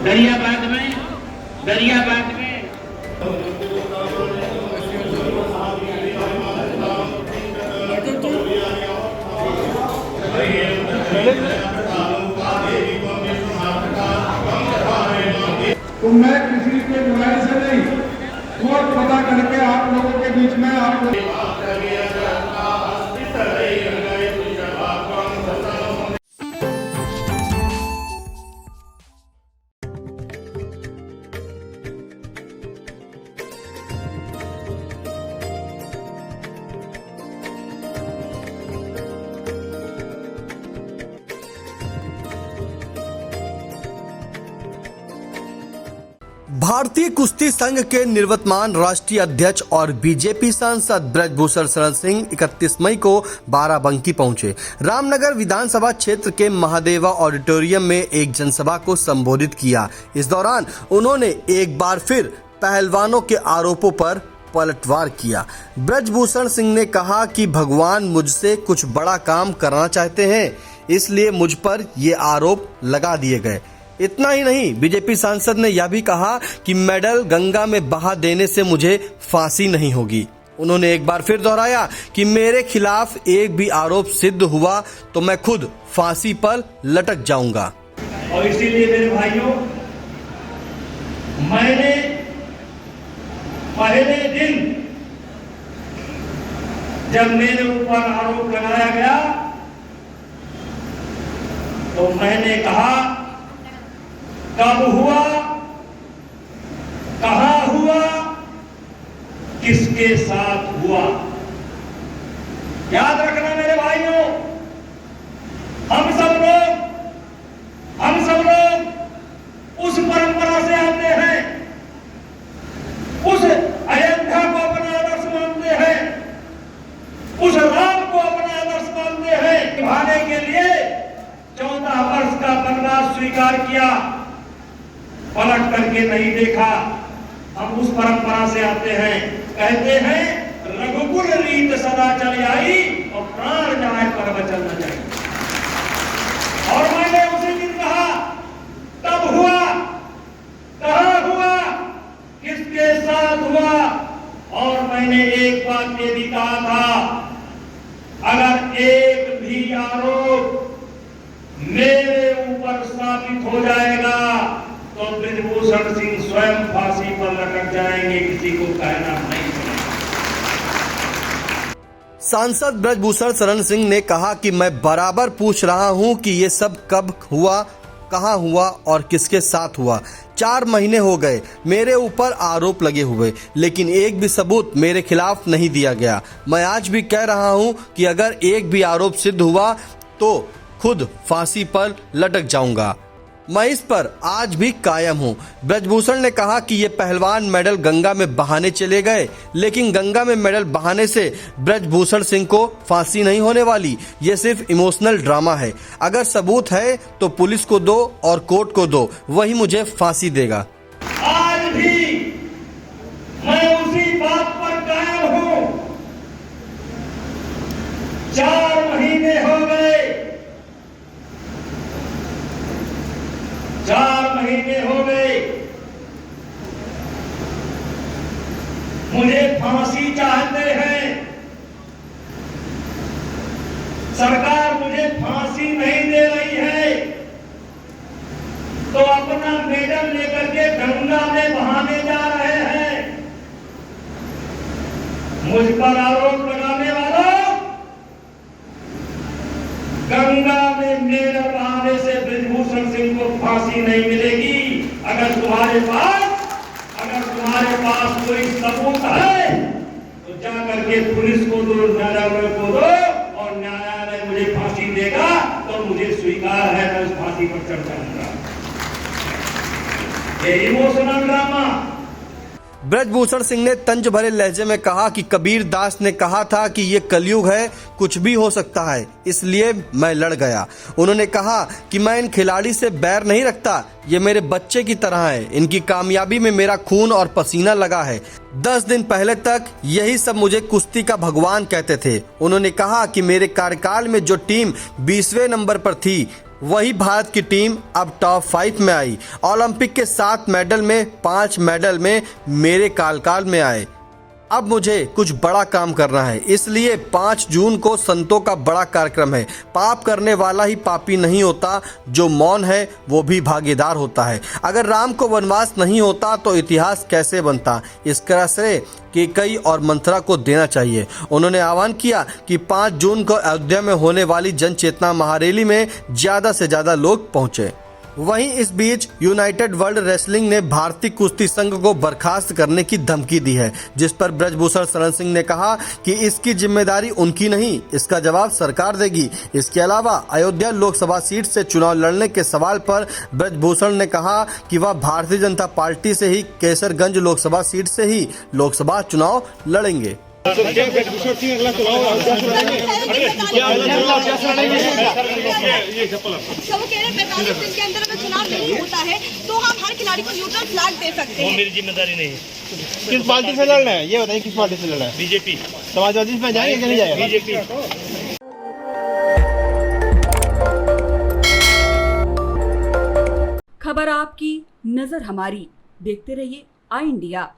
दरियाबाद में तो मैं किसी के बुराई से नहीं, वोट पता करके आप लोगों के बीच में आप भारतीय कुश्ती संघ के निवर्तमान राष्ट्रीय अध्यक्ष और बीजेपी सांसद ब्रजभूषण शरण सिंह 31 मई को बाराबंकी पहुंचे। रामनगर विधानसभा क्षेत्र के महादेवा ऑडिटोरियम में एक जनसभा को संबोधित किया। इस दौरान उन्होंने एक बार फिर पहलवानों के आरोपों पर पलटवार किया। ब्रजभूषण सिंह ने कहा कि भगवान मुझसे कुछ बड़ा काम करना चाहते हैं, इसलिए मुझ पर ये आरोप लगा दिए गए। इतना ही नहीं, बीजेपी सांसद ने यह भी कहा कि मेडल गंगा में बहा देने से मुझे फांसी नहीं होगी। उन्होंने एक बार फिर दोहराया कि मेरे खिलाफ एक भी आरोप सिद्ध हुआ तो मैं खुद फांसी पर लटक जाऊंगा। और इसीलिए मेरे भाइयों, मैंने पहले दिन जब मेरे ऊपर आरोप लगाया गया तो मैंने कहा कब हुआ, कहां हुआ, किसके साथ हुआ। याद रखना मेरे भाइयों, हम सब लोग उस परंपरा से आते हैं, उस अयोध्या को अपना आदर्श मानते हैं, उस राम को अपना आदर्श मानते हैं। निभाने के लिए 14 वर्ष का वनवास स्वीकार किया, पलट करके नहीं देखा। हम उस परंपरा से आते हैं, कहते हैं रघुकुल रीत सदा चली आई और प्राण जाए पर वचन न जाए। और मैंने उसी दिन कहा, तब हुआ, कहां हुआ, किसके साथ हुआ। और मैंने एक बात ये भी कहा था, अगर एक भी आरोप मेरे ऊपर साबित हो जाएगा तो ब्रजभूषण सिंह स्वयं फांसी पर लटक जाएंगे, किसी को कहना नहीं पड़ेगा। सांसद ब्रजभूषण शरण सिंह ने कहा कि मैं बराबर पूछ रहा हूं कि ये सब कब हुआ, कहां हुआ और किसके साथ हुआ। 4 महीने हो गए मेरे ऊपर आरोप लगे हुए, लेकिन एक भी सबूत मेरे खिलाफ नहीं दिया गया। मैं आज भी कह रहा हूं कि अगर एक भी आरोप सिद्ध हुआ तो खुद फांसी पर लटक जाऊंगा। मैं इस पर आज भी कायम हूं। ब्रजभूषण ने कहा कि ये पहलवान मेडल गंगा में बहाने चले गए, लेकिन गंगा में मेडल बहाने से ब्रजभूषण सिंह को फांसी नहीं होने वाली। ये सिर्फ इमोशनल ड्रामा है। अगर सबूत है तो पुलिस को दो और कोर्ट को दो, वही मुझे फांसी देगा। आज भी मैं उसी बात पर कायम हूं। 4 महीने हो गए, 4 महीने हो गए, मुझे फांसी चाहते हैं। सरकार मुझे फांसी नहीं दे रही है तो अपना मेडल लेकर के गंगा में बहाने जा रहे हैं। मुझ पर आरोप लगाने वालों, गंगा में मेडल बहाने से ब्रजभूषण सिंह को फांसी नहीं मिलेगी। अगर तुम्हारे पास कोई सबूत है तो जा करके पुलिस को दो, न्यायालय को दो, और न्यायालय मुझे फांसी देगा तो मुझे स्वीकार है, मैं उस फांसी पर चढ़ जाऊंगा। ये इमोशनल ड्रामा। ब्रजभूषण सिंह ने तंज भरे लहजे में कहा कि कबीर दास ने कहा था कि ये कलयुग है, कुछ भी हो सकता है, इसलिए मैं लड़ गया। उन्होंने कहा कि मैं इन खिलाड़ी से बैर नहीं रखता, ये मेरे बच्चे की तरह है, इनकी कामयाबी में मेरा खून और पसीना लगा है। 10 दिन पहले तक यही सब मुझे कुश्ती का भगवान कहते थे। उन्होंने कहा कि मेरे कार्यकाल में जो टीम 20वें नंबर पर थी वही भारत की टीम अब टॉप 5 में आई। ओलंपिक के 7 मेडल में 5 मेडल में मेरे काल में आए। अब मुझे कुछ बड़ा काम करना है, इसलिए 5 जून को संतों का बड़ा कार्यक्रम है। पाप करने वाला ही पापी नहीं होता, जो मौन है वो भी भागीदार होता है। अगर राम को वनवास नहीं होता तो इतिहास कैसे बनता? इस तरह से केकई और मंथरा को देना चाहिए। उन्होंने आह्वान किया कि 5 जून को अयोध्या में होने वाली जन चेतना महारैली में ज्यादा से ज्यादा लोग पहुंचे। वहीं इस बीच यूनाइटेड वर्ल्ड रेसलिंग ने भारतीय कुश्ती संघ को बर्खास्त करने की धमकी दी है, जिस पर ब्रजभूषण शरण सिंह ने कहा कि इसकी जिम्मेदारी उनकी नहीं, इसका जवाब सरकार देगी। इसके अलावा अयोध्या लोकसभा सीट से चुनाव लड़ने के सवाल पर ब्रजभूषण ने कहा कि वह भारतीय जनता पार्टी से ही केसरगंज लोकसभा सीट से ही लोकसभा चुनाव लड़ेंगे। सब कह रहे हैं 45 दिन के अंदर अगर चुनाव नहीं होता है तो हम हर खिलाड़ी को न्यूट्रल फ्लैग दे सकते हैं। मेरी जिम्मेदारी नहीं है। किस पार्टी से लड़ना है ये बताइए, किस पार्टी से लड़ना है? बीजेपी। समाजवादी में जाएंगे कि नहीं जाएगा? बीजेपी। खबर आपकी, नजर हमारी। देखते रहिए आई इंडिया।